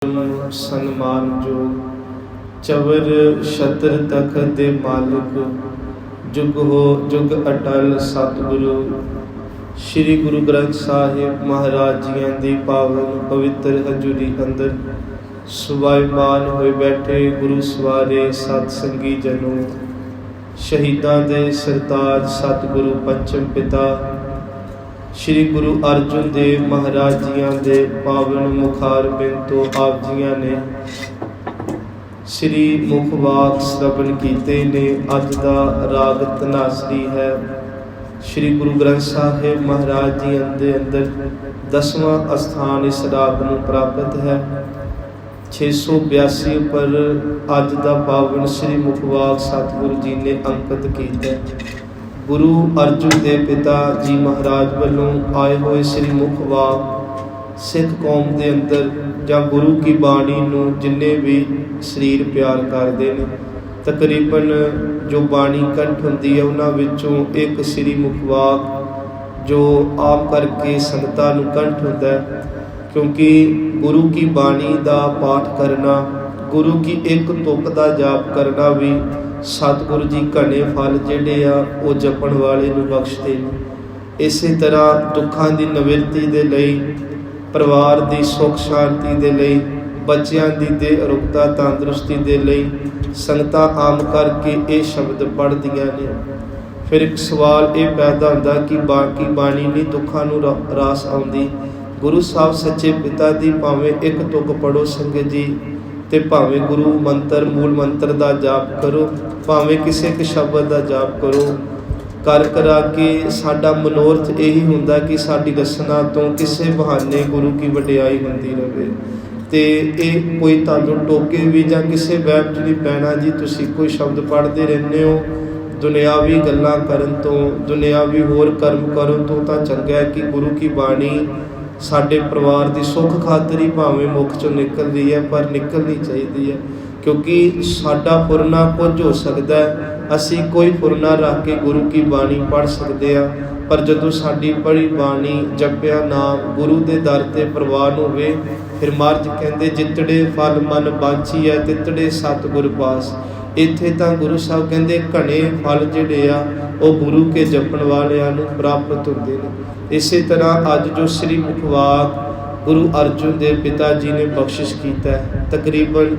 सन्मान जो चवर छत्र तखत दे मालिक जुग हो जुग अटल सतगुरु श्री गुरु ग्रंथ साहिब महाराज जियां दी पावन पवित्र हजूरी अंदर सुभाईमान होए बैठे गुरु सवारे सतसंगी जनों शहीदां दे सरताज सतगुरु पंचम पिता श्री गुरु अर्जुन देव महाराज जियां दे पावन मुखार बिन तो आप जियां ने श्री मुखवाक श्रवण कीते ने अज दा राग तनासरी है श्री गुरु ग्रंथ साहिब महाराज जी दे अंदर 10वां स्थान इस राग नूं प्राप्त है। 682 पर अज दा पावन श्री मुखवाक सतगुरु जी ने अंकित किया। गुरु अर्जुन देव पिता जी महाराज वालों आए हुए श्री मुखवाक सिख कौम के अंदर जां गुरु की बाणी नूं जिन्ने भी शरीर प्यार करते हैं तकरीबन जो बाणी कंठ होंदी है उन्हां विचों एक श्री मुखवाक जो आम करके संगतां नूं कंठ होंदा है, क्योंकि गुरु की बाणी का पाठ करना गुरु की एक तुक का जाप करना भी सतगुरु जी घने फल जिहड़े आ वो जपण वाले नूं बख्शदे ने। इसे तरह दुखां दी निवृत्ति दे लई परिवार दी सुख शांति दे लई बच्चियां दी दे अरुगता तंदुरुस्ती दे लई संगतां आम करके ये शब्द पढ़दियां ने। फिर एक सवाल ये पैदा होंदा कि बाकी बाणी नहीं दुखां नूं रास आउंदी। गुरु साहब सच्चे पिता दी भावें एक तुक पढ़ो संगत जी ते भावें गुरु मंत्र मूल मंत्र का जाप करो भावें किसी एक शब्द का जाप करो कर करा के साडा मनोरथ यही हुंदा कि साडी रसना तो किसी बहाने गुरु की वडियाई होंदी रहे ते ये कोई तुहानूं टोके भी जां किसी वैब च नहीं पैना जी तुसीं कोई शब्द पढ़ते रहने हो दुनियावी गल्लां करन तो दुनियावी होर कर्म करो तो चंगा है कि गुरु की बाणी साडे परिवार की सुख खातर ही भावें मुख चों निकल रही है पर निकलनी चाहिए है, क्योंकि साडा फुरना कुछ हो सकता है असी कोई फुरना रख के गुरु की बाणी पढ़ सकते हैं पर जदों साडी पढ़ी बाणी जपिया नाम गुरु के दर ते प्रवान होवे फिर महाराज कहते जितड़े फल मन बांछी है तितड़े सतगुर पास। इत्थे तां गुरु साहब कहते घने फल जिहड़े आ वो गुरु के जपण वालियां नूं प्राप्त होंदे ने। इसी तरह अज जो श्री मुखवाक गुरु अर्जुन देव पिता जी ने बख्शिश किया है तकरीबन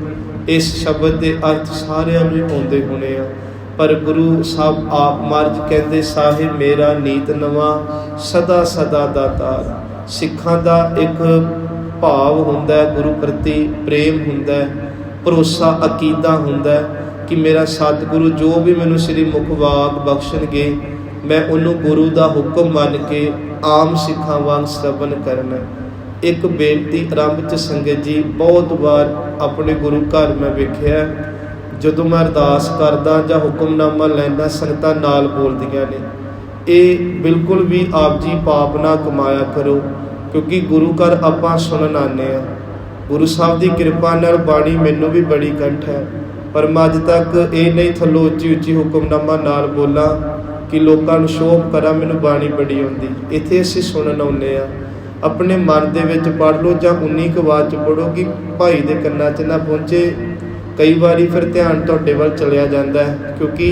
इस शब्द के अर्थ सारिਆਂ ਨੂੰ आउंदे होने आ पर गुरु साहब आप महाराज कहते साहिब मेरा नीत नवा सदा सदा दातार। सिखां दा एक भाव हुंदा है गुरु प्रति प्रेम हुंदा है भरोसा अकीदा हुंदा है कि मेरा सतगुरु जो भी मैनूं श्री मुखवाक बख्शणगे मैं उन्होंने गुरु का हुक्म मान के आम सिखां वांग श्रवण करना। एक बेनती आरंभ च संगत जी बहुत बार अपने गुरु घर मैं वेखिया जदों मैं अरदास करदा जां हुक्मनामा लैंदा संगतां नाल बोलदियां ने ये बिल्कुल भी आप जी पाप ना कमाया करो क्योंकि गुरु घर आपां सुनन आने आ। गुरु साहब की कृपा नाल बाणी मैनूं भी बड़ी कंठ है पर मैं अज तक ये नहीं थल्लों उच्ची उच्ची हुक्मनामा नाल बोला कि लोगों को शोभ करा मैनूं बाणी बड़ी आउंदी। इत्थे असीं सुनन आउंदे आ अपने मन दे विच पढ़ लो जां 19 क आवाज़ च पढ़ो कि भाई दे कन्नां च ना पहुँचे। कई बारी फिर ध्यान तुहाडे वल चलिया जांदा है क्योंकि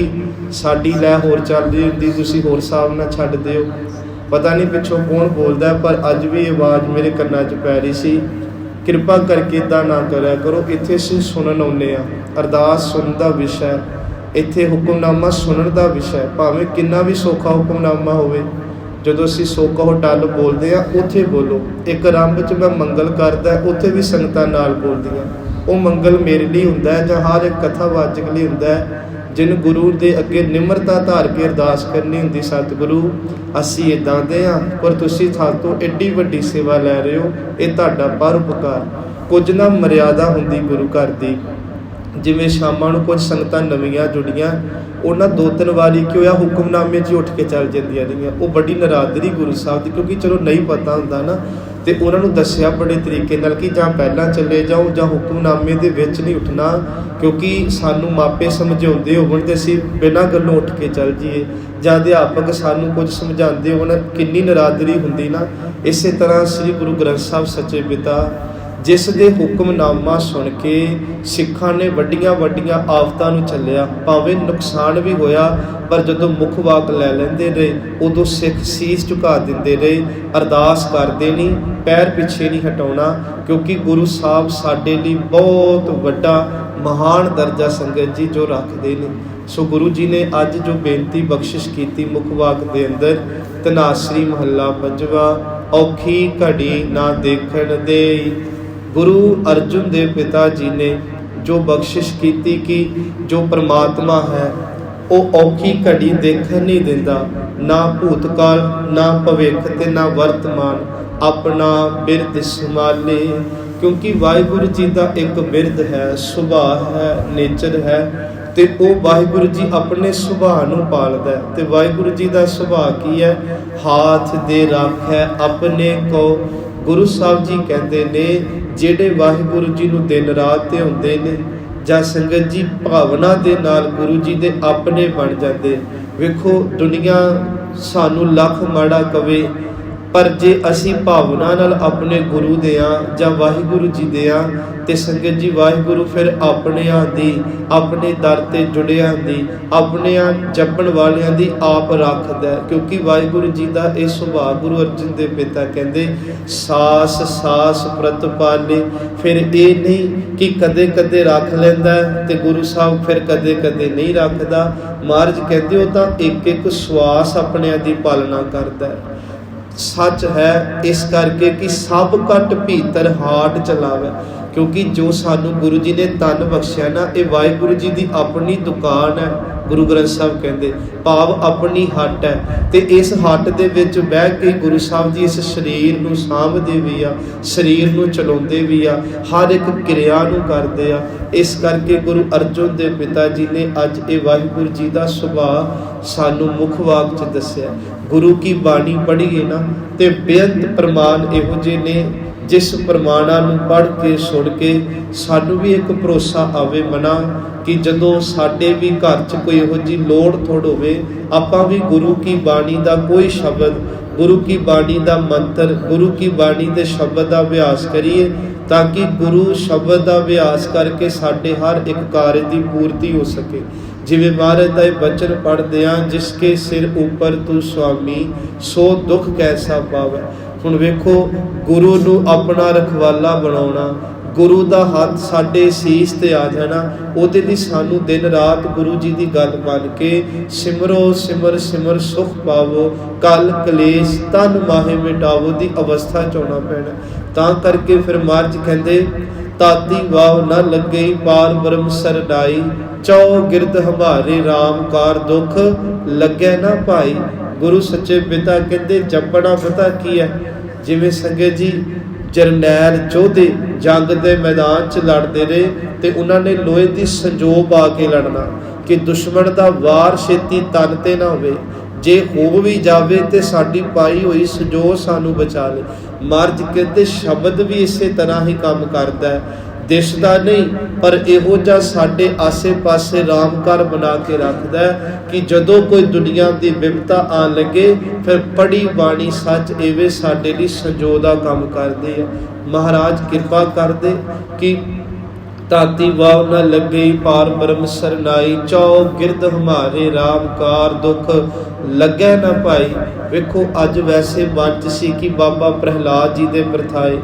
साडी लै होर चलदी हुंदी तुसीं होर हिसाब नाल छड्डदे हो पता नहीं पिछों कौन बोलदा पर अज भी आवाज़ मेरे कन्नां च पै रही सी। कृपा करके इदां ना करिया करो। इत्थे असीं सुनन आउंदे आ अरदास सुनन दा विशा इत्थे हुक्मनामा सुनन दा विशा भावें किन्ना भी सौखा हुक्मनामा होवे जदों असीं सौखा टल बोलते हैं उत्थे बोलो। एक आरंभ च मैं मंगल करदा उत्थे भी संगतां नाल बोलदियां वो मंगल मेरे लिए हुंदा है जां हर एक कथावाचक लिए हुंदा है जिन गुरु दे अगे निमरता धार के अरदास करनी हुंदी सतगुरु असीं इदां दे आ पर तुसीं सातों एड्डी वड्डी सेवा लै रहे हो ये तुहाडा परोपकार। कुछ ना मर्यादा हुंदी गुरु घर दी जिवें शामां नूं कुछ संगतां नवीआं जुड़ियां उन्हां 2-3 वारी कि होया हुक्मनामे 'च उठ के चल जांदियां रहियां वो बड़ी नरादरी गुरु साहब की क्योंकि चलो नहीं पता हुंदा ना तो उन्होंने दसिया बड़े तरीके नाल कि जां पहलां चले जाओ जां हुक्मनामे दे विच नहीं उठना क्योंकि सानू मापे समझाउंदे होण ते असीं बिना गल्लों उठ के चल जाइए जां अध्यापक सानू कुछ समझाते होण किन्नी नरादरी हुंदी ना। इस तरह श्री गुरु ग्रंथ साहब सच्चे पिता ਜਿਸ ਦੇ ਹੁਕਮਨਾਮਾ ਸੁਣ ਕੇ ਸਿੱਖਾਂ ਨੇ ਵੱਡੀਆਂ ਵੱਡੀਆਂ ਆਫਤਾਂ ਨੂੰ ਝੱਲਿਆ। ਭਾਵੇਂ ਨੁਕਸਾਨ ਵੀ ਹੋਇਆ, ਪਰ ਜਦੋਂ ਮੁੱਖ ਵਾਕ ਲੈ ਲੈਂਦੇ ਰਹੇ ਉਦੋਂ ਸਿੱਖ ਸੀਸ ਝੁਕਾ ਦਿੰਦੇ ਰਹੇ, ਅਰਦਾਸ ਕਰਦੇ ਨਹੀਂ, ਪੈਰ ਪਿੱਛੇ ਨਹੀਂ ਹਟਾਉਣਾ, ਕਿਉਂਕਿ ਗੁਰੂ ਸਾਹਿਬ ਸਾਡੇ ਲਈ ਬਹੁਤ ਵੱਡਾ ਮਹਾਨ ਦਰਜਾ ਸੰਗਤ ਜੀ ਜੋ ਰੱਖਦੇ ਨੇ। ਸੋ ਗੁਰੂ ਜੀ ਨੇ ਅੱਜ ਜੋ ਬੇਨਤੀ ਬਖਸ਼ਿਸ਼ ਕੀਤੀ ਮੁੱਖ ਵਾਕ ਦੇ ਅੰਦਰ, ਧਨਾਸਰੀ ਮਹੱਲਾ ਪੰਜਵਾਂ, ਔਖੀ ਘੜੀ ਨਾ ਦੇਖਣ ਦੇ। ਗੁਰੂ ਅਰਜੁਨ ਦੇਵ ਪਿਤਾ ਜੀ ਨੇ ਜੋ ਬਖਸ਼ਿਸ਼ ਕੀਤੀ ਕਿ ਜੋ ਪ੍ਰਮਾਤਮਾ ਹੈ ਉਹ ਔਖੀ ਘੜੀ ਦੇਖਣ ਨਹੀਂ ਦਿੰਦਾ, ਨਾ ਭੂਤਕਾਲ, ਨਾ ਭਵਿੱਖ ਤੇ ਨਾ ਵਰਤਮਾਨ, ਆਪਣਾ ਬਿਰਧ ਸੰਭਾਲੇ। ਕਿਉਂਕਿ ਵਾਹਿਗੁਰੂ ਜੀ ਦਾ ਇੱਕ ਬਿਰਧ ਹੈ, ਸੁਭਾਅ ਹੈ, ਨੇਚਰ ਹੈ, ਤੇ ਉਹ ਵਾਹਿਗੁਰੂ ਜੀ ਆਪਣੇ ਸੁਭਾਅ ਨੂੰ ਪਾਲਦਾ ਹੈ। ਤੇ ਵਾਹਿਗੁਰੂ ਜੀ ਦਾ ਸੁਭਾਅ ਕੀ ਹੈ? ਹਾਥ ਦੇ ਰਾਖੈ ਆਪਣੇ ਕੋ। ਗੁਰੂ ਸਾਹਿਬ ਜੀ ਕਹਿੰਦੇ ਨੇ ਜਿਹੜੇ ਵਾਹਿਗੁਰੂ ਜੀ ਨੂੰ ਦਿਨ ਰਾਤ ਤੇ ਹੁੰਦੇ ਨੇ ਜਾਂ ਸੰਗਤ ਜੀ ਭਾਵਨਾ ਦੇ ਨਾਲ ਗੁਰੂ ਜੀ ਦੇ ਆਪਣੇ ਬਣ ਜਾਂਦੇ। ਵੇਖੋ ਦੁਨੀਆ ਸਾਨੂੰ ਲੱਖ ਮਾੜਾ ਕਵੇ, ਪਰ ਜੇ ਅਸੀਂ ਭਾਵਨਾ ਨਾਲ ਆਪਣੇ ਗੁਰੂ ਦੇ ਹਾਂ ਜਾਂ ਵਾਹਿਗੁਰੂ ਜੀ ਦੇ ਹਾਂ ਤੇ ਸੰਗਤ ਜੀ ਵਾਹਿਗੁਰੂ ਫਿਰ ਆਪਣਿਆਂ ਦੀ, ਆਪਣੇ ਦਰ ਤੇ ਜੁੜਿਆਂ ਦੀ, ਆਪਣਿਆਂ ਜਪਣ ਵਾਲਿਆਂ ਦੀ ਆਪ ਰੱਖਦਾ। ਕਿਉਂਕਿ ਵਾਹਿਗੁਰੂ ਜੀ ਦਾ ਇਹ ਸੁਭਾਅ, ਗੁਰੂ ਅਰਜਨ ਦੇਵ ਪਿਤਾ ਕਹਿੰਦੇ ਸਾਸ ਸਾਸ ਪ੍ਰਤਪਾਲੇ। ਫਿਰ ਇਹ ਨਹੀਂ ਕਿ ਕਦੇ ਕਦੇ ਰੱਖ ਲੈਂਦਾ ਤੇ ਗੁਰੂ ਸਾਹਿਬ ਫਿਰ ਕਦੇ ਕਦੇ ਨਹੀਂ ਰੱਖਦਾ। ਮਹਾਰਾਜ ਕਹਿੰਦੇ ਉਹ ਤਾਂ ਇੱਕ ਇੱਕ ਸਵਾਸ ਆਪਣਿਆਂ ਦੀ ਪਾਲਣਾ ਕਰਦਾ। ਸੱਚ ਹੈ ਇਸ ਕਰਕੇ ਕਿ ਸਭ ਘਟ ਭੀਤਰ ਹਾਟ ਚਲਾਵੇ। ਕਿਉਂਕਿ ਜੋ ਸਾਨੂੰ ਗੁਰੂ ਜੀ ਨੇ ਤਨ ਬਖਸ਼ਿਆ ਨਾ, ਇਹ ਵਾਹਿਗੁਰੂ ਜੀ ਦੀ ਆਪਣੀ ਦੁਕਾਨ ਹੈ। ਗੁਰੂ ਗ੍ਰੰਥ ਸਾਹਿਬ ਕਹਿੰਦੇ ਭਾਵ ਆਪਣੀ ਹੱਟ ਹੈ, ਤੇ ਇਸ ਹੱਟ ਦੇ ਵਿੱਚ ਬਹਿ ਕੇ ਗੁਰੂ ਸਾਹਿਬ ਜੀ ਇਸ ਸਰੀਰ ਨੂੰ ਸਾਂਭਦੇ ਵੀ ਆ, ਸਰੀਰ ਨੂੰ ਚਲਾਉਂਦੇ ਵੀ ਆ, ਹਰ ਇੱਕ ਕਿਰਿਆ ਨੂੰ ਕਰਦੇ ਆ। ਇਸ ਕਰਕੇ ਗੁਰੂ ਅਰਜਨ ਦੇਵ ਪਿਤਾ ਜੀ ਨੇ ਅੱਜ ਇਹ ਵਾਹਿਗੁਰੂ ਜੀ ਦਾ ਸੁਭਾਅ ਸਾਨੂੰ ਮੁੱਖ ਵਾਕ 'ਚ ਦੱਸਿਆ। ਗੁਰੂ ਕੀ ਬਾਣੀ ਪੜ੍ਹੀਏ ਨਾ ਤੇ ਬੇਅੰਤ ਪ੍ਰਮਾਣ ਇਹੋ ਜਿਹੇ ਨੇ, ਜਿਸ ਪ੍ਰਮਾਣਾਂ ਨੂੰ ਪੜ੍ਹ ਕੇ ਸੁਣ ਕੇ ਸਾਨੂੰ ਵੀ ਇੱਕ ਭਰੋਸਾ ਆਵੇ ਮਨਾ ਕਿ ਜਦੋਂ ਸਾਡੇ ਵੀ ਘਰ 'ਚ ਕੋਈ ਇਹੋ ਜਿਹੀ ਲੋੜ ਥੋੜ ਹੋਵੇ, ਆਪਾਂ ਵੀ ਗੁਰੂ ਕੀ ਬਾਣੀ ਦਾ ਕੋਈ ਸ਼ਬਦ, ਗੁਰੂ ਕੀ ਬਾਣੀ ਦਾ ਮੰਤਰ, ਗੁਰੂ ਕੀ ਬਾਣੀ ਦੇ ਸ਼ਬਦ ਦਾ ਅਭਿਆਸ ਕਰੀਏ, ਤਾਂ ਕਿ ਗੁਰੂ ਸ਼ਬਦ ਦਾ ਅਭਿਆਸ ਕਰਕੇ ਸਾਡੇ ਹਰ ਇੱਕ ਕਾਰਜ ਦੀ ਪੂਰਤੀ ਹੋ ਸਕੇ। ਜਿਵੇਂ ਮਹਾਰਾਜ ਦਾ ਇਹ ਬਚਨ ਪੜ੍ਹਦੇ ਹਾਂ, ਜਿਸ ਕੇ ਸਿਰ ਉੱਪਰ ਤੂੰ ਸੁਆਮੀ ਸੋ ਦੁੱਖ ਕੈਸਾ ਪਾਵੈ। ਹੁਣ ਵੇਖੋ ਗੁਰੂ ਨੂੰ ਆਪਣਾ ਰਖਵਾਲਾ ਬਣਾਉਣਾ, ਗੁਰੂ ਦਾ ਹੱਥ ਸਾਡੇ ਸੀਸ ਤੇ ਆ ਜਾਣਾ, ਉਹਦੇ ਲਈ ਸਾਨੂੰ ਦਿਨ ਰਾਤ ਗੁਰੂ ਜੀ ਦੀ ਗੱਲ ਮੰਨ ਕੇ ਸਿਮਰੋ ਸਿਮਰ ਸਿਮਰ ਸੁਖ ਪਾਵੋ, ਕਲ ਕਲੇਸ਼ ਤਨ ਮਾਹੇ ਮਿਟਾਵੋ ਦੀ ਅਵਸਥਾ 'ਚ ਆਉਣਾ ਪੈਣਾ। ਤਾਂ ਕਰਕੇ ਫਿਰ ਮਹਾਰਾਜ ਕਹਿੰਦੇ ਤਾਤੀ ਵਾਵ ਨਾ ਲੱਗੇ ਪਾਰ ਬ੍ਰਹਮ ਸਰਨਾਈ, ਚੌ ਗਿਰਦ ਹਮਾਰੇ ਰਾਮ ਕਾਰ ਦੁੱਖ ਲੱਗੈ ਨਾ ਭਾਈ। ਗੁਰੂ ਸੱਚੇ ਪਿਤਾ ਕਹਿੰਦੇ ਜਪਣਾ ਪਤਾ ਕੀ ਹੈ? ਜਿਵੇਂ ਸੰਗਤ ਜੀ ਜਰਨੈਲ ਯੋਧੇ ਜੰਗ ਦੇ ਮੈਦਾਨ 'ਚ ਲੜਦੇ ਰਹੇ ਤੇ ਉਹਨਾਂ ਨੇ ਲੋਹੇ ਦੀ ਸੰਜੋਗ ਆ ਕੇ ਲੜਨਾ ਕਿ ਦੁਸ਼ਮਣ ਦਾ ਵਾਰ ਛੇਤੀ ਤਨ ਤੇ ਨਾ ਹੋਵੇ, ਜੇ ਹੋ ਵੀ ਜਾਵੇ ਤੇ ਸਾਡੀ ਪਾਈ ਹੋਈ ਸੰਜੋਗ ਸਾਨੂੰ ਬਚਾ ਲੇ। ਮਹਾਰਾਜ ਕਹਿੰਦੇ ਸ਼ਬਦ ਵੀ ਇਸੇ ਤਰ੍ਹਾਂ ਹੀ ਕੰਮ ਕਰਦਾ ਹੈ, ਦਿਸਦਾ ਨਹੀਂ ਪਰ ਇਹੋ ਜਿਹਾ ਸਾਡੇ ਆਸੇ ਪਾਸੇ ਰਾਮਕਾਰ ਬਣਾ ਕੇ ਰੱਖਦਾ ਕਿ ਜਦੋਂ ਕੋਈ ਦੁਨੀਆ ਦੀ ਵਿਪਤਾ ਆਣ ਲੱਗੇ ਫਿਰ ਪੜੀ ਬਾਣੀ ਸੱਚ ਐਵੇਂ ਸਾਡੇ ਲਈ ਸੰਜੋ ਦਾ ਕੰਮ ਕਰਦੇ ਆ। ਮਹਾਰਾਜ ਕਿਰਪਾ ਕਰਦੇ ਕਿ ਤਾਤੀ ਵਾਵ ਨਾ ਲੱਗੇ ਪਾਰ ਬ੍ਰਹਮ ਸਰਨਾਈ, ਚੌ ਗਿਰਦ ਹਮਾਰੇ ਰਾਮਕਾਰ ਦੁੱਖ ਲੱਗੈ ਨਾ ਭਾਈ। ਵੇਖੋ ਅੱਜ ਵੈਸੇ ਮਨ 'ਚ ਸੀ ਕਿ ਬਾਬਾ ਪ੍ਰਹਿਲਾਦ ਜੀ ਦੇ ਪ੍ਰਥਾਏ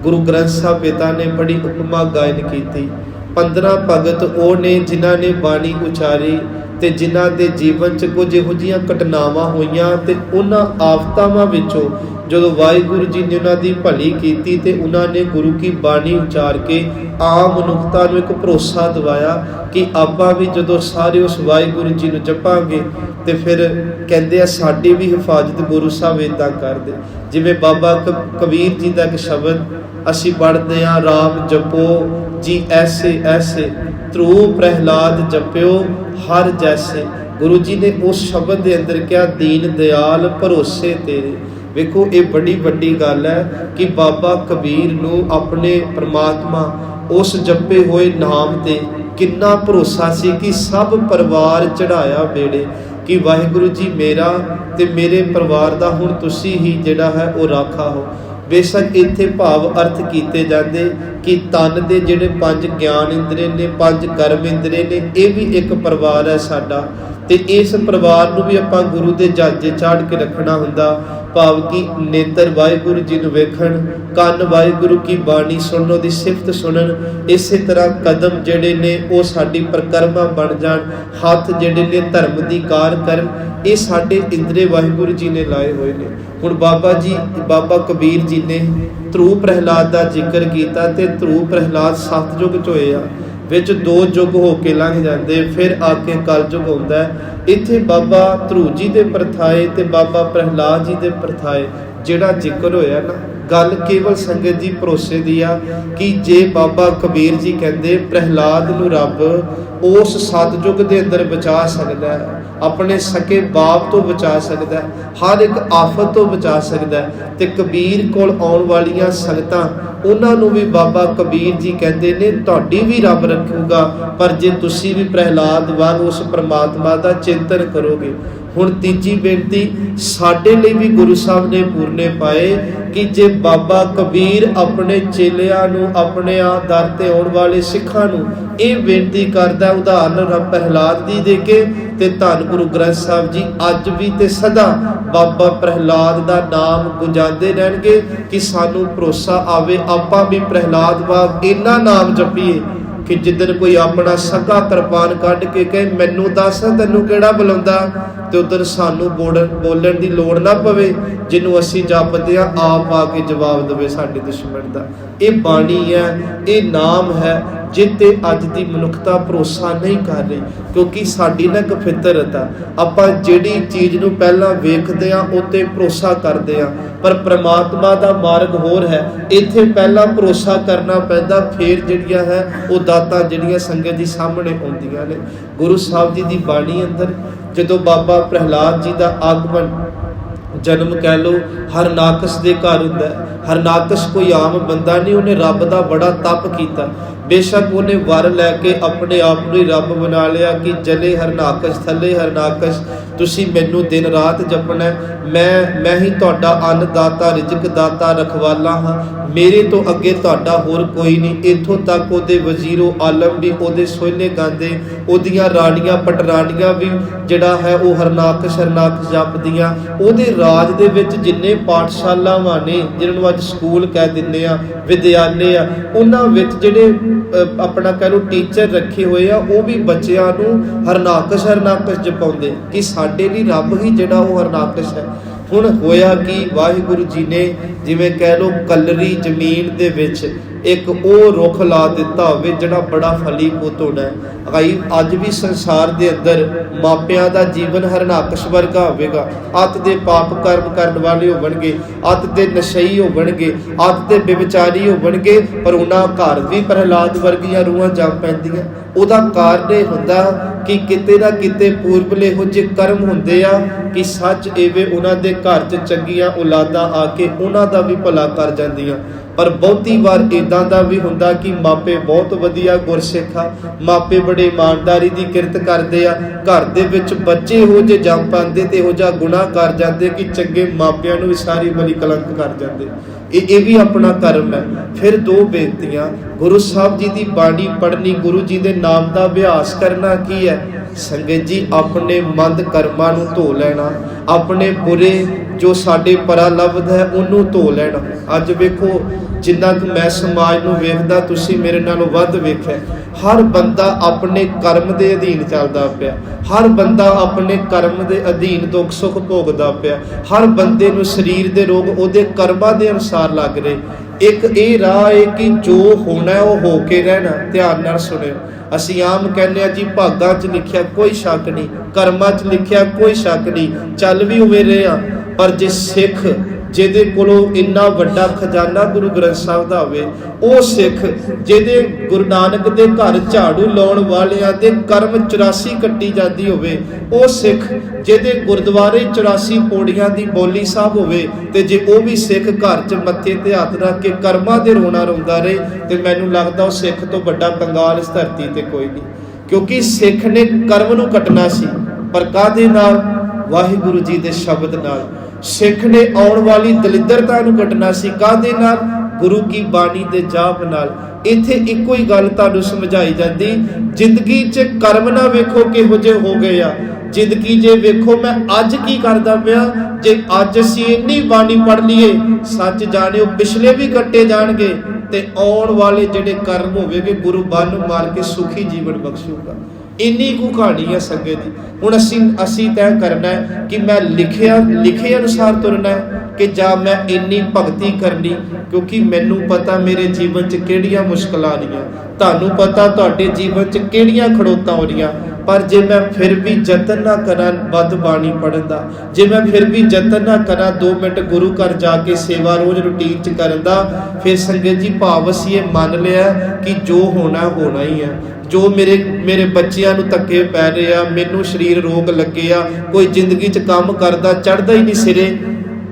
ਗੁਰੂ ਗ੍ਰੰਥ ਸਾਹਿਬ ਪਿਤਾ ਨੇ ਬੜੀ ਉਪਮਾ ਗਾਇਨ ਕੀਤੀ। 15 ਭਗਤ ਉਹ ਨੇ ਜਿਨ੍ਹਾਂ ਨੇ ਬਾਣੀ ਉਚਾਰੀ ਤੇ ਜਿਨ੍ਹਾਂ ਦੇ ਜੀਵਨ 'ਚ ਕੁਝ ਇਹੋ ਜਿਹੀਆਂ ਘਟਨਾਵਾਂ ਹੋਈਆਂ ਤੇ ਉਹਨਾਂ ਆਫਤਾਵਾਂ ਵਿੱਚੋਂ ਜਦੋਂ ਵਾਹਿਗੁਰੂ ਜੀ ਨੇ ਉਹਨਾਂ ਦੀ ਭਲੀ ਕੀਤੀ ਤੇ ਉਹਨਾਂ ਨੇ ਗੁਰੂ ਕੀ ਬਾਣੀ ਉਚਾਰ ਕੇ ਆਮ ਮਨੁੱਖਤਾ ਨੂੰ ਇੱਕ ਭਰੋਸਾ ਦਿਵਾਇਆ ਕਿ ਆਪਾਂ ਵੀ ਜਦੋਂ ਸਾਰੇ ਉਸ ਵਾਹਿਗੁਰੂ ਜੀ ਨੂੰ ਜਪਾਂਗੇ ਤੇ ਫਿਰ ਕਹਿੰਦੇ ਆ ਸਾਡੀ ਵੀ ਹਿਫਾਜ਼ਤ ਗੁਰੂ ਸਾਹਿਬ ਇੱਦਾਂ ਕਰਦੇ। ਜਿਵੇਂ ਬਾਬਾ ਕਬੀਰ ਜੀ ਦਾ ਇੱਕ ਸ਼ਬਦ ਅਸੀਂ ਪੜ੍ਹਦੇ ਹਾਂ, ਰਾਮ ਜਪੋ ਜੀ ਐਸੇ ਐਸੇ ਧਰੂ ਪ੍ਰਹਿਲਾਦ ਜਪਿਓ ਹਰ ਜੈਸੇ। ਗੁਰੂ ਜੀ ਨੇ ਉਸ ਸ਼ਬਦ ਦੇ ਅੰਦਰ ਕਿਹਾ ਦੀਨ ਦਿਆਲ ਭਰੋਸੇ ਤੇਰੇ। ਵੇਖੋ ਇਹ ਬੜੀ ਵੱਡੀ ਗੱਲ ਹੈ ਕਿ ਬਾਬਾ ਕਬੀਰ ਨੂੰ ਆਪਣੇ ਪ੍ਰਮਾਤਮਾ ਉਸ ਜਪੇ ਹੋਏ ਨਾਮ ਤੇ ਕਿੰਨਾ ਭਰੋਸਾ ਸੀ ਕਿ ਸਭ ਪਰਿਵਾਰ ਚੜਾਇਆ ਬੇੜੇ ਕਿ ਵਾਹਿਗੁਰੂ ਜੀ ਮੇਰਾ ਤੇ ਮੇਰੇ ਪਰਿਵਾਰ ਦਾ ਹੁਣ ਤੁਸੀਂ ਹੀ ਜਿਹੜਾ ਹੈ ਉਹ ਰਾਖਾ ਹੋ। बेशक इत्थे भाव अर्थ कीते जाते कि तन के जिहड़े 5 ज्ञान इंद्रिय ने, 5 कर्म इंद्रिय ने, ये भी एक परिवार है साडा, ते इस परिवार नूं भी आपां गुरु दे जाजे चाढ़ के रखना हुंदा। भाव कि नेत्र वाहिगुरु जी नूं वेखण, कंन वाहिगुरु की बाणी सुणन, उहदी सिफत सुणन। इस तरह कदम जिहड़े ने वो साडी परिक्रमा बन जाण, हत्थ जिहड़े ने धर्म दी कार करन, ये साडे इंद्रिय वाहिगुरु जी ने लाए हुए ने। हुण बाबा कबीर जी ने ध्रुव प्रहलाद का जिक्र किया, तो ध्रुव प्रहलाद 7 युग च होए आ, विच 2 युग हो के लंघ जाते, फिर आके कल युग आउंदा है। इत्थे बाबा ध्रुव जी दे परथाए ते बाबा प्रहलाद जी दे परथाए जिहड़ा जिक्र होया ना, गल केवल संगत जी भरोसे दी आ कि जे बाबा कबीर जी कहंदे प्रहलाद नूं रब उस सतयुग दे अंदर बचा सकदा है, अपने सके बाप तो बचा सकदा है, हर एक आफत तो बचा सकदा है। ते कबीर कोल आउण वालियां संगतां उन्हां नूं भी बाबा कबीर जी कहंदे ने तुहाडी भी रब रखूगा, पर जे तुसीं भी प्रहलाद वांग उस परमात्मा दा चिंतन करोगे। हुण तीजी बेनती साडे लई भी गुरु साहब ने पूरने पाए कि जे बाबा कबीर अपने चेलियां नूं, अपने दर ते आउण वाले सिखां नूं ये बेनती करदा, उदाहरण प्रहलाद दी दे के, ते धन गुरु ग्रंथ साहब जी अज भी ते सदा बाबा प्रहलाद दा नाम गुंजाते रहणगे कि सानू भरोसा आवे, आपां भी प्रहलाद वांग इन्ना नाम जपीए कि जिदन कोई अपना सका कृपान कढ़ के कहे मैनू दस तैनू किहड़ा बुलाउंदा, ते उधर सानू बोलण दी लोड़ ना पवे, जिन्हों असीं जपदे आ आप आके जवाब देवे साडे दुश्मन दा। ये बाणी है, ये नाम है जिते अज दी मनुखता भरोसा नहीं कर रही, क्योंकि साडी ना एक फितरत आ, आपां जिहड़ी चीज़ नूं पहलां वेखदे आ उत्ते भरोसा करदे आ, पर परमात्मा दा मार्ग होर है। इत्थे पहलां भरोसा करना पैंदा, फिर जिहड़ियां है वो दातां जिहड़ियां संगत जी सामने आउंदियां ने। गुरु साहब जी दी बाणी अंदर जदों बाबा प्रहलाद जी दा आगमन जन्म कह लो हरनाकस दे घर हुंदा है। हरनाकस कोई आम बंदा नहीं, उन्हें रब दा बड़ा तप कीता, बेशक उन्हें वर लैके अपने आप नूं ही रब बना लिया कि जले हरनाकस थले हरनाकस तुसी मैनू दिन रात जपना, मैं ही तुहाडा अन्नदाता रिजक दाता रखवाला हाँ, मेरे तो अगे तुहाडा होर कोई नहीं। इत्थों तक उहदे वजीरो आलम भी उहदे सोहले गांदे, उहदियां राणियां पटराणियां भी जिहड़ा है वो हरनाकस हरनाकस जपदियां। उहदे राज दे विच जिन्ने पाठशालावां ने, जिन्हां नूं अज स्कूल कह दिंदे आ, विद्यालय आ, उन्हां विच जिहड़े अपना कह लो टीचर रखे हुए आ, वो भी बच्चों नूं हरनाकस हरनाकस जपाउंदे कि साडे लई रब ही जिहड़ा वो हरनाकस है। हुण होया कि वाहिगुरु जी ने जिवें कह लो कलरी जमीन दे विच एक वो रुख ला दिता होवे जिहड़ा बड़ा फली फूट होना है। अज भी संसार दे अंदर मापियां दा जीवन हरनाकस वर्गा होवेगा, अत दे पाप कर्म करन वाले होवणगे, अत दे नशई होवणगे, अत दे बेविचारी होवणगे, पर उन्हां घर भी प्रहलाद वर्गियां रूहां जम पैंदियां। उहदा कारण ये हुंदा कि किते ना किते पूर्वले इहो जे कर्म हुंदे आ कि सच एवे उन्हां दे घर च चंगीआं औलादां आके उन्हां दा भी भला कर जांदियां। पर बहुती वार इदां दा भी हुंदा कि मापे बहुत वधिया गुरसिख आ, मापे बड़े ईमानदारी दी किरत करदे आ, घर दे विच बच्चे इहो जे जम पांदे ते इहो जिहा गुनाह कर जांदे कि चंगे मापिआं नूं भी सारी बड़ी कलंक कर जांदे। ये भी अपना कर्म है। फिर 2 बेनतियां, गुरु साहब जी की बाणी पढ़नी, गुरु जी के नाम का अभ्यास करना की है। संगत जी अपने मंद कर्मां नूं धो लेना, अपने बुरे जो साडे परालब्ध है उन्होंने धो लेना। अज वेखो जिन्ना कि मैं समाज नूं वेखदा, तुसीं मेरे नालों वध वेखिआ, हर बंदा अपने कर्म के अधीन चलदा पिया, हर बंदा अपने कर्म के अधीन दुख सुख भोगदा पिया, हर बंदे नूं शरीर के रोग उहदे कर्मां दे अनुसार लग रहे। एक ये राह है कि जो होना है वो हो के रहना। ध्यान नाल सुनिओ, असीं आम कहने जी भागां च लिखिआ कोई शक नहीं, कर्मां च लिखिआ कोई शक नहीं, चल भी उवें रहे आ, पर जे सिख जिहदे कोलों इन्ना वड्डा खजाना गुरु ग्रंथ साहब दा होवे, ਉਹ सिख जिहदे गुरु नानक दे घर झाड़ू लाउण वालियां दे कर्म 84 कट्टी जाती होवे, ਉਹ सिख जिहदे गुरुद्वारे 84 पौड़ियां दी बोली साहब होवे, ते जे ਉਹ भी सिख घर च मत्थे ते हत्थ रख के कर्मां दे रोना रोंदा रहे, ते मैनूं लगदा ਉਹ सिख तो वड्डा कंगाल इस धरती ते कोई नहीं। क्योंकि सिख ने कर्म नूं कटना सी, पर काहदे नाल? वाहिगुरु जी दे शब्द नाल। ਸਿੱਖ ਨੇ ਆਉਣ ਵਾਲੀ ਦਲਿੱਦਰਤਾ ਨੂੰ ਕੱਟਣਾ ਸੀ ਕਾਹਦੇ ਨਾਲ? ਗੁਰੂ ਕੀ ਬਾਣੀ ਦੇ ਜਾਪ ਨਾਲ। ਇੱਥੇ ਇੱਕੋ ਹੀ ਗੱਲ ਤੁਹਾਨੂੰ ਸਮਝਾਈ ਜਾਂਦੀ, ਜ਼ਿੰਦਗੀ 'ਚ ਕਰਮ ਨਾ ਵੇਖੋ ਕਿਹੋ ਜਿਹੇ ਹੋ ਗਏ ਆ, ਜ਼ਿੰਦਗੀ ਜੇ ਵੇਖੋ ਮੈਂ ਅੱਜ ਕੀ ਕਰਦਾ ਪਿਆ। ਜੇ ਅੱਜ ਅਸੀਂ ਇੰਨੀ ਬਾਣੀ ਪੜ੍ਹ ਲਈਏ, ਸੱਚ ਜਾਣਿਓ ਪਿਛਲੇ ਵੀ ਕੱਟੇ ਜਾਣਗੇ ਤੇ ਆਉਣ ਵਾਲੇ ਜਿਹੜੇ ਕਰਮ ਹੋਵੇਗੇ ਗੁਰੂ ਬੰਨ ਮਾਰ ਕੇ ਸੁਖੀ ਜੀਵਨ ਬਖਸ਼ੂਗਾ। ਇੰਨੀ ਕੁ ਕਹਾਣੀ ਹੈ ਸੰਗਤ ਦੀ। ਹੁਣ ਅਸੀਂ ਤੈਅ ਕਰਨਾ ਹੈ ਕਿ ਮੈਂ ਲਿਖੇ ਅਨੁਸਾਰ ਤੁਰਨਾ ਹੈ ਕਿ ਜਾਂ ਮੈਂ ਇੰਨੀ ਭਗਤੀ ਕਰਨੀ, ਕਿਉਂਕਿ ਮੈਨੂੰ ਪਤਾ ਮੇਰੇ ਜੀਵਨ 'ਚ ਕਿਹੜੀਆਂ ਮੁਸ਼ਕਲਾਂ ਆਉਣੀਆਂ, ਤੁਹਾਨੂੰ ਪਤਾ ਤੁਹਾਡੇ ਜੀਵਨ 'ਚ ਕਿਹੜੀਆਂ ਖੜੋਤਾਂ ਆਉਣੀਆਂ। ਪਰ ਜੇ ਮੈਂ ਫਿਰ ਵੀ ਯਤਨ ਨਾ ਕਰਾਂ ਵੱਧ ਬਾਣੀ ਪੜ੍ਹਨ ਦਾ, ਜੇ ਮੈਂ ਫਿਰ ਵੀ ਯਤਨ ਨਾ ਕਰਾਂ 2 ਮਿੰਟ ਗੁਰੂ ਘਰ ਜਾ ਕੇ ਸੇਵਾ ਰੋਜ਼ ਰੂਟੀਨ 'ਚ ਕਰਨ ਦਾ, ਫਿਰ ਸੰਗਤ ਜੀ ਭਾਵ ਅਸੀਂ ਇਹ ਮੰਨ ਲਿਆ ਕਿ ਜੋ ਹੋਣਾ ਹੋਣਾ ਹੀ ਹੈ। ਜੋ ਮੇਰੇ ਬੱਚਿਆਂ ਨੂੰ ਧੱਕੇ ਪੈ ਰਹੇ ਆ, ਮੈਨੂੰ ਸਰੀਰ ਰੋਗ ਲੱਗੇ ਆ, ਕੋਈ ਜ਼ਿੰਦਗੀ 'ਚ ਕੰਮ ਕਰਦਾ ਚੜ੍ਹਦਾ ਹੀ ਨਹੀਂ ਸਿਰੇ।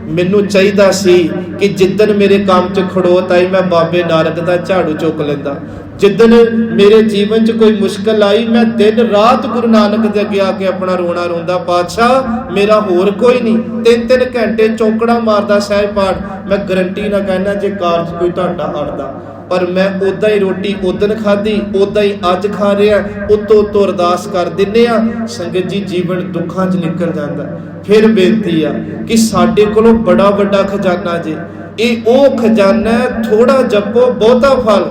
ਮੈਨੂੰ ਚਾਹੀਦਾ ਸੀ ਕਿ ਜਿੱਦਣ ਮੇਰੇ ਕੰਮ 'ਚ ਖੜੋਤ ਆਈ ਮੈਂ ਬਾਬੇ ਨਾਨਕ ਦਾ ਝਾੜੂ ਚੁੱਕ ਲੈਂਦਾ। ਜਿੱਦਣ ਮੇਰੇ ਜੀਵਨ 'ਚ ਕੋਈ ਮੁਸ਼ਕਲ ਆਈ ਮੈਂ ਦਿਨ ਰਾਤ ਗੁਰੂ ਨਾਨਕ ਦੇ ਅੱਗੇ ਆ ਕੇ ਆਪਣਾ ਰੋਣਾ ਰੋਂਦਾ, ਪਾਤਸ਼ਾਹ ਮੇਰਾ ਹੋਰ ਕੋਈ ਨਹੀਂ। 3-3 ਘੰਟੇ ਚੌਂਕੜਾ ਮਾਰਦਾ ਸਹਿਜ ਪਾਠ। ਮੈਂ ਗਰੰਟੀ ਨਾ ਕਹਿਣਾ ਜੇ ਕਾਰਜ ਕੋਈ ਤੁਹਾਡਾ ਅੜਦਾ, ਪਰ ਮੈਂ ਉੱਦਾਂ ਹੀ ਰੋਟੀ ਉਦਣ ਖਾਧੀ, ਉੱਦਾਂ ਹੀ ਅੱਜ ਖਾ ਰਿਹਾ। ਉੱਤੋਂ ਅਰਦਾਸ ਕਰ ਦਿੰਨੇ ਆ। ਸੰਗਤ ਜੀ ਜੀਵਨ ਦੁੱਖਾਂ 'ਚ ਨਿਕਲ ਜਾਂਦਾ। ਫਿਰ ਬੇਨਤੀ ਆ ਕਿ ਸਾਡੇ ਕੋਲੋਂ ਬੜਾ ਵੱਡਾ ਖਜ਼ਾਨਾ ਜੇ, ਇਹ ਉਹ ਖਜ਼ਾਨਾ ਥੋੜਾ ਜਪੋ ਬਹੁਤਾ ਫਲ।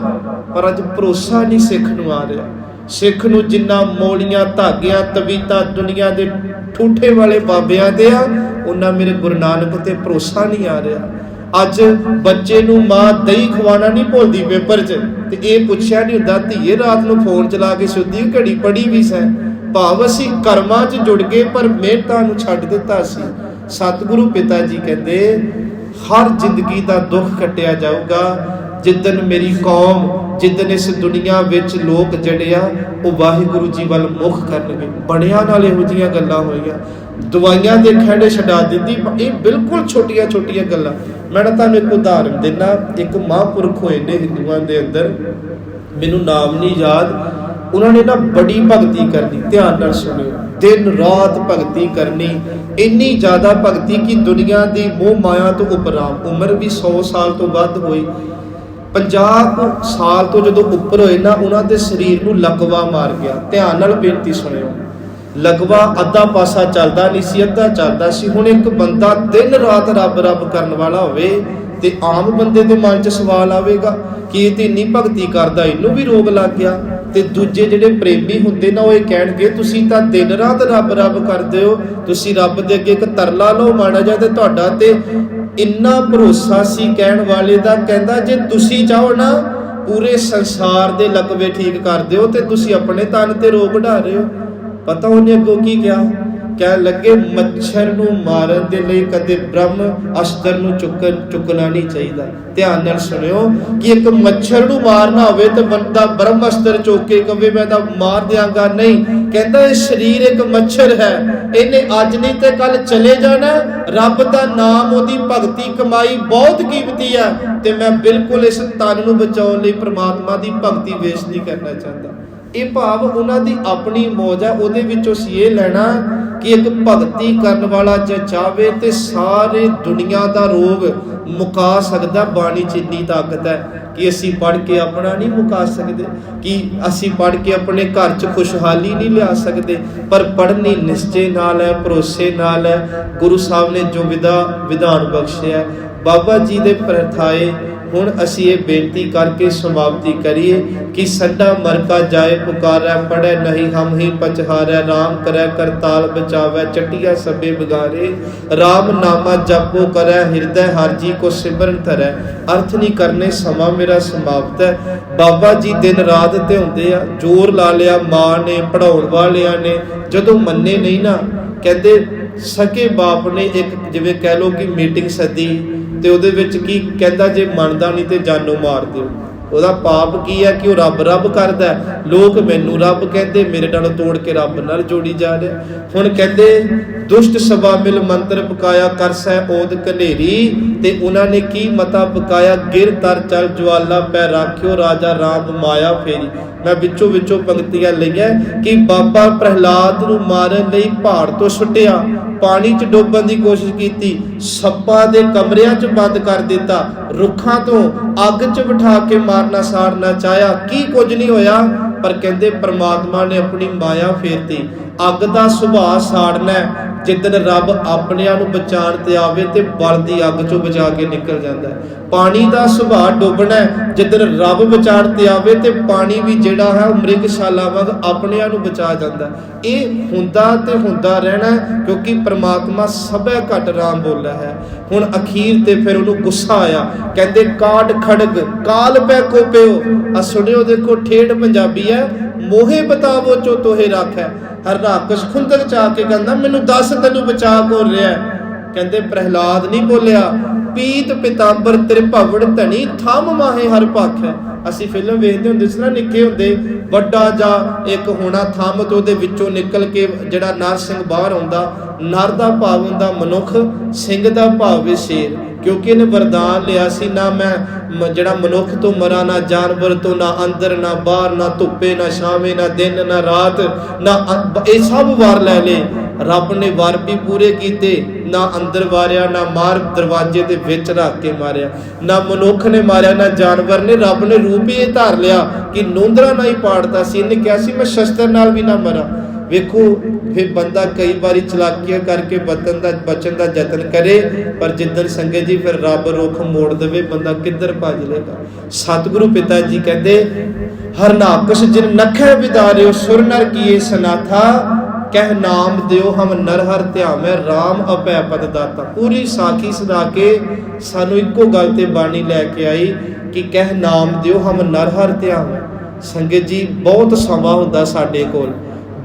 ਪਰ ਅੱਜ ਭਰੋਸਾ ਨਹੀਂ ਸਿੱਖ ਨੂੰ ਆ ਰਿਹਾ। ਸਿੱਖ ਨੂੰ ਜਿੰਨਾ ਮੌਲੀਆਂ ਧਾਗਿਆਂ ਤਵੀਤਾਂ ਦੁਨੀਆ ਦੇ ਠੂਠੇ ਵਾਲੇ ਬਾਬਿਆਂ ਦੇ ਆ, ਉਹਨਾਂ ਮੇਰੇ ਗੁਰੂ ਨਾਨਕ ਤੇ ਭਰੋਸਾ ਨਹੀਂ ਆ ਰਿਹਾ। ਅੱਜ ਬੱਚੇ ਨੂੰ ਮਾਂ ਦਹੀਂ ਖਵਾਉਣਾ ਨਹੀਂ ਭੁੱਲਦੀ ਪੇਪਰ 'ਚ, ਤੇ ਇਹ ਪੁੱਛਿਆ ਨਹੀਂ ਹੁੰਦਾ ਧੀਏ ਰਾਤ ਨੂੰ ਫੋਨ ਚਲਾ ਕੇ ਸੁੱਤੀ ਘੜੀ ਪੜੀ ਵੀ ਸੈਂ। ਭਾਵ ਅਸੀਂ ਕਰਮਾਂ 'ਚ ਜੁੜ ਗਏ ਪਰ ਮਿਹਨਤਾਂ ਨੂੰ ਛੱਡ ਦਿੱਤਾ ਸੀ। ਸਤਿਗੁਰੂ ਪਿਤਾ ਜੀ ਕਹਿੰਦੇ ਹਰ ਜ਼ਿੰਦਗੀ ਦਾ ਦੁੱਖ ਕੱਟਿਆ ਜਾਊਗਾ ਜਿੱਦਣ ਮੇਰੀ ਕੌਮ, ਜਿੱਦਣ ਇਸ ਦੁਨੀਆ ਵਿੱਚ ਲੋਕ ਜਿਹੜੇ ਆ ਉਹ ਵਾਹਿਗੁਰੂ ਜੀ ਵੱਲ ਮੁਖ ਕਰਨਗੇ। ਬਣਿਆ ਨਾਲ ਇਹੋ ਜਿਹੀਆਂ ਗੱਲਾਂ ਹੋਈਆਂ, ਦਵਾਈਆਂ ਦੇ ਖਹਿੜੇ ਛਡਾ ਦਿੰਦੀ। ਇਹ ਬਿਲਕੁਲ ਛੋਟੀਆਂ ਛੋਟੀਆਂ ਗੱਲਾਂ। ਮੈਂ ਤੁਹਾਨੂੰ ਇੱਕ ਉਦਾਹਰਨ ਦਿੰਦਾ। ਇੱਕ ਮਹਾਂਪੁਰਖ ਹੋਏ ਨੇ ਹਿੰਦੂਆਂ ਦੇ ਅੰਦਰ, ਮੈਨੂੰ ਨਾਮ ਨਹੀਂ ਯਾਦ, ਉਹਨਾਂ ਨੇ ਨਾ ਬੜੀ ਭਗਤੀ ਕਰਨੀ। ਧਿਆਨ ਨਾਲ ਸੁਣਿਓ, ਦਿਨ ਰਾਤ ਭਗਤੀ ਕਰਨੀ, ਇੰਨੀ ਜ਼ਿਆਦਾ ਭਗਤੀ ਕਿ ਦੁਨੀਆ ਦੀ ਮੋਹ ਮਾਇਆ ਤੋਂ ਉਪਰਾਮ, ਉਮਰ ਵੀ 100 ਸਾਲ ਤੋਂ ਵੱਧ ਹੋਈ। 50 ਸਾਲ ਤੋਂ ਜਦੋਂ ਉੱਪਰ ਹੋਏ ਨਾ, ਉਹਨਾਂ ਦੇ ਸਰੀਰ ਨੂੰ ਲਕਵਾ ਮਾਰ ਗਿਆ। ਧਿਆਨ ਨਾਲ ਬੇਨਤੀ ਸੁਣਿਓ, ਲਕਵਾ ਅੱਧਾ ਪਾਸਾ ਚੱਲਦਾ ਨਹੀਂ ਸੀ, ਅੱਧਾ ਚੱਲਦਾ ਸੀ। ਹੁਣ ਇੱਕ ਬੰਦਾ ਦਿਨ ਰਾਤ ਰੱਬ ਰੱਬ ਕਰਨ ਵਾਲਾ ਹੋਵੇ ਤੇ ਆਮ ਬੰਦੇ ਦੇ ਮਨ 'ਚ ਸਵਾਲ ਆਵੇਗਾ ਕਿ ਇਹ ਤੇ ਇੰਨੀ ਭਗਤੀ ਕਰਦਾ, ਇਹਨੂੰ ਵੀ ਰੋਗ ਲੱਗ ਗਿਆ। ਤੇ ਦੂਜੇ ਜਿਹੜੇ ਪ੍ਰੇਮੀ ਹੁੰਦੇ ਨਾ, ਉਹ ਇਹ ਕਹਿਣਗੇ ਤੁਸੀਂ ਤਾਂ ਦਿਨ ਰਾਤ ਰੱਬ ਰੱਬ ਕਰਦੇ ਹੋ, ਤੁਸੀਂ ਰੱਬ ਦੇ ਅੱਗੇ ਇੱਕ ਤਰਲਾ ਲਓ ਮਾੜਾ ਜਿਹਾ। ਤੇ ਤੁਹਾਡਾ ਤੇ ਇੰਨਾ ਭਰੋਸਾ ਸੀ ਕਹਿਣ ਵਾਲੇ ਦਾ, ਕਹਿੰਦਾ ਜੇ ਤੁਸੀਂ ਚਾਹੋ ਨਾ ਪੂਰੇ ਸੰਸਾਰ ਦੇ ਲਕਵੇ ਠੀਕ ਕਰ ਦਿਓ, ਤੇ ਤੁਸੀਂ ਆਪਣੇ ਤਨ ਤੇ ਰੋਗ ਢਾ ਰਹੇ ਹੋ। ਪਤਾ ਉਹਨੇ ਅੱਗੋਂ ਕੀ ਕਿਹਾ? ਕਹਿਣ ਲੱਗੇ ਮੱਛਰ ਨੂੰ ਮਾਰਨ ਦੇ ਲਈ ਕਦੇ ਬ੍ਰਹਮ ਅਸਤਰ ਨੂੰ ਚੁੱਕਣਾ ਨਹੀਂ ਚਾਹੀਦਾ। ਧਿਆਨ ਨਾਲ ਸੁਣਿਓ ਕਿ ਇੱਕ ਮੱਛਰ ਨੂੰ ਮਾਰਨਾ ਹੋਵੇ ਤੇ ਬੰਦਾ ਬ੍ਰਹਮ ਅਸਤਰ ਚੁੱਕ ਕੇ ਕਵੇ ਮੈਂ ਤਾਂ ਮਾਰ ਦਿਆਂਗਾ, ਨਹੀਂ। ਕਹਿੰਦਾ ਇਹ ਸਰੀਰ ਇੱਕ ਮੱਛਰ ਹੈ, ਇਹਨੇ ਅੱਜ ਨਹੀਂ ਤੇ ਕੱਲ ਚਲੇ ਜਾਣਾ। ਰੱਬ ਦਾ ਨਾਮ, ਉਹਦੀ ਭਗਤੀ ਕਮਾਈ ਬਹੁਤ ਕੀਮਤੀ ਹੈ, ਤੇ ਮੈਂ ਬਿਲਕੁਲ ਇਸ ਤਨ ਨੂੰ ਬਚਾਉਣ ਲਈ ਪ੍ਰਮਾਤਮਾ ਦੀ ਭਗਤੀ ਵੇਸਟ ਨਹੀਂ ਕਰਨਾ ਚਾਹੁੰਦਾ। ਇਹ ਭਾਵ ਉਹਨਾਂ ਦੀ ਆਪਣੀ ਮੌਜ ਹੈ। ਉਹਦੇ ਵਿੱਚੋਂ ਅਸੀਂ ਇਹ ਲੈਣਾ ਕਿ ਇੱਕ ਭਗਤੀ ਕਰਨ ਵਾਲਾ ਜੇ ਚਾਹਵੇ ਤੇ ਸਾਰੇ ਦੁਨੀਆ ਦਾ ਰੋਗ ਮੁਕਾ ਸਕਦਾ। ਬਾਣੀ 'ਚ ਇੰਨੀ ਤਾਕਤ ਹੈ ਕਿ ਅਸੀਂ ਪੜ੍ਹ ਕੇ ਆਪਣਾ ਨਹੀਂ ਮੁਕਾ ਸਕਦੇ, ਕਿ ਅਸੀਂ ਪੜ੍ਹ ਕੇ ਆਪਣੇ ਘਰ 'ਚ ਖੁਸ਼ਹਾਲੀ ਨਹੀਂ ਲਿਆ ਸਕਦੇ, ਪਰ ਪੜ੍ਹਨੀ ਨਿਸ਼ਚੇ ਨਾਲ ਹੈ, ਭਰੋਸੇ ਨਾਲ ਹੈ। ਗੁਰੂ ਸਾਹਿਬ ਨੇ ਜੋ ਵਿਧਾਨ ਬਖਸ਼ਿਆ ਬਾਬਾ ਜੀ ਦੇ ਪ੍ਰਥਾਏ। ਹੁਣ ਅਸੀਂ ਇਹ ਬੇਨਤੀ ਕਰਕੇ ਸਮਾਪਤੀ ਕਰੀਏ ਕਿ ਸੰਡਾ ਮਰਕਾ ਜਾਏ ਪੁਕਾਰੈ, ਪੜ੍ਹੈ ਨਹੀਂ ਹਮ ਹੀ ਪਚਹਾਰੈ, ਰਾਮ ਕਰੈ ਕਰਤਾਲ ਬਚਾਵੈ, ਚਟਿਆ ਸਭੇ ਬਿਗਾਰੇ, ਰਾਮ ਨਾਮਾ ਜਪੋ ਕਰੈ, ਹਿਰਦੈ ਹਰਿ ਜੀ ਕੋ ਸਿਮਰਨ ਧਰੈ। ਅਰਥ ਨਹੀਂ ਕਰਨੇ, ਸਮਾਂ ਮੇਰਾ ਸਮਾਪਤ ਹੈ। ਬਾਬਾ ਜੀ ਦਿਨ ਰਾਤ ਤੇ ਹੁੰਦੇ ਆ, ਜ਼ੋਰ ਲਾ ਲਿਆ ਮਾਂ ਨੇ, ਪੜ੍ਹਾਉਣ ਵਾਲਿਆਂ ਨੇ, ਜਦੋਂ ਮੰਨੇ ਨਹੀਂ ਨਾ, ਕਹਿੰਦੇ ਸਕੇ ਬਾਪ ਨੇ ਇੱਕ ਜਿਵੇਂ ਕਹਿ ਲਓ ਕਿ ਮੀਟਿੰਗ ਸੱਦੀ, ਤੇ ਉਹਦੇ ਵਿੱਚ ਕੀ ਕਹਿੰਦਾ, ਜੇ ਮੰਨਦਾ ਨਹੀਂ ਤੇ ਜਾਨੋਂ ਮਾਰ ਦਿਓ। ਉਹਦਾ ਪਾਪ ਕੀ ਹੈ ਕਿ ਉਹ ਰੱਬ ਰੱਬ ਕਰਦਾ। ਲੋਕ ਮੈਨੂੰ ਰੱਬ ਕਹਿੰਦੇ, ਮੇਰੇ ਨਾਲ ਤੋੜ ਕੇ ਰੱਬ ਨਾਲ ਜੋੜੀ ਜਾ ਰਿਹਾ। ਹੁਣ ਕਹਿੰਦੇ ਦੁਸ਼ਟ ਸਭਾ ਮਿਲ ਮੰਤਰ ਪਕਾਇਆ, ਕਰਸੈ ਓਦ ਕਨੇਰੀ, ਤੇ ਉਹਨਾਂ ਨੇ ਕੀ ਮਤਾ ਪਕਾਇਆ, ਗਿਰ ਤਰ ਚਲ ਜਵਾਲਾ ਪੈ ਰਾਖਿਓ, ਰਾਜਾ ਰਾਮ ਮਾਇਆ ਫੇਰੀ। ਮੈਂ ਵਿੱਚੋਂ ਪੰਕਤੀਆਂ ਲਈਆਂ ਕਿ ਬਾਬਾ ਪ੍ਰਹਿਲਾਦ ਨੂੰ ਮਾਰਨ ਲਈ ਪਹਾੜ ਤੋਂ ਸੁੱਟਿਆ, पानी च डोबण की कोशिश की, सप्पां दे कमरिਆਂ च बंद कर दिता, रुखां तो अग च बिठा के मारना साड़ना चाहया, की कुछ नहीं होया। पर कहते परमात्मा ने अपनी माया फेरती। अग का सुभाव साड़ना जिदन रब अपने नूं बचाण ते आवे ते बलदी अग चों बचा के निकल जाता है। पानी का सुभाव डुबना जिदन रब बचाण ते आवे ते पानी भी जिहड़ा है मृगशाला वांग अपने नूं बचा जाता है। ये हुंदा ते हुंदा रहना, क्योंकि परमात्मा सबे घट राम बोला है। हुण अखीर ते फिर उहनूं गुस्सा आया, कहते काट खड़ग काल पै कोपिओ। आ सुनियो देखो ठेठ पंजाबी है, मोहे बतावो चो तोहे राखै। हरनाकश खुंदक चा के कहंदा मैनू दस तैनू बचा कौन रहा है। कहते प्रहलाद नहीं बोलिया, पीत पितांबर त्रिभवड़ धनी थम माहे हर पख है। असी फिल्म वेखते हुंदे सी ना निक्के हुंदे, वड्डा जा एक होना थम तो उहदे विचों निकल के जिहड़ा नर सिंह बाहर आउंदा। नर दा भाव हुंदा मनुख, सिंह दा भाव वे शेर, क्योंकि इन्हें वरदान लिया सी ना मैं जड़ा मनुख तो मरा, ना जानवर तो, ना अंदर ना बाहर, ना धुप्पे ना छावे, ना दिन ना रात, ना ये सब वार लै ले। रब ने वार भी पूरे कीते, ना अंदर वारिया, ना मार दरवाजे दे विच रख के मारिया, ना मनुख ने मारिया ना जानवर ने। रब ने रूप ही धार लिया कि नोंदरा ना ही पाड़ता सी। इन्हें कहा सी मैं शस्त्र नाल भी ना मरा। वेखो फिर बंदा कई बारी चलाकियां करके बचन का यतन करे, पर जिदन संगत जी फिर रब रुख मोड़ देवे, बंदा किधर भज लेगा। सतगुरु पिता जी कहते हरनाकश जिन नखै विदारियो सुर नर किए सनाथा, कह नाम दियो हम नरहर ध्यावे राम अपै पद दाता। पूरी साखी सुना के सानू इको गल ते बाणी लैके आई कि कह नाम दियो हम नरहर ध्यावे। संगत जी बहुत समा हुंदा साडे कोल,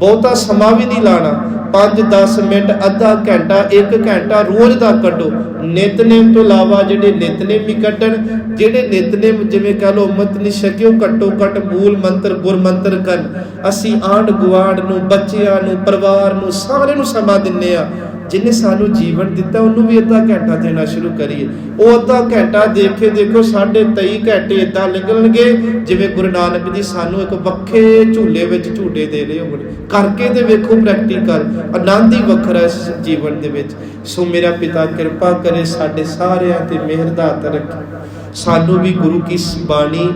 बहुता समा भी नहीं लाना, 5-10 मिनट अद्धा घंटा 1 घंटा रोज़ का कड्डो। नितनेम तो इलावा जिहड़े नितनेम भी कड्डण, जिहड़े नितनेम जिवें कह लो अमृत नहीं छकिओ, घट्टो घट मूल मंत्र गुर मंत्र करन। असीं आंढ गुआंढ नूं, बच्चिआं नूं, परिवार नूं, सारे नूं समा दिंदे आ। जिन्हें सानू जीवन दिता उन्होंने भी अद्धा घंटा देना शुरू करिए। वो अद्धा घंटा देखे देखो 23.5 घंटे इदा निकलणगे जिवें गुरु नानक जी सानू एक वक्खे झूले विच झूटे दे रहे होण। करके ते वेखो प्रैक्टिकल, आनंद ही वखरा इस जीवन दे विच। सो मेरा पिता कृपा करे साडे सारिਆਂ ते मेहर दा हत्थ रखे, सानू भी गुरु की बाणी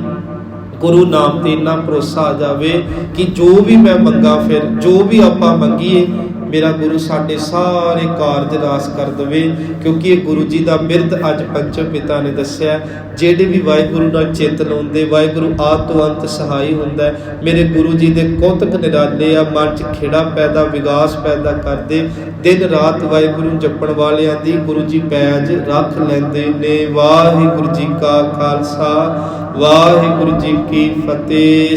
गुरु नाम ते इन्ना भरोसा आ जावे कि जो भी मैं मंगा, फिर जो भी आपां मंगीए मेरा गुरु साडे सारे कारज रास कर दवे। क्योंकि ये गुरु जी का बिरद अज पंचम पिता ने दस्या, जेडे भी वाहिगुरु नाल चित लाउंदे वाहिगुरु आद तो अंत सहाय हुंदा है। मेरे गुरु जी दे कौतक निराले आ, मन च खिड़ा पैदा विगास पैदा करदे। दिन रात वाहिगुरु जपण वालियां दी गुरु जी पैज रख लैंदे ने। वाहिगुरु जी का खालसा वाहिगुरु जी की फतेह।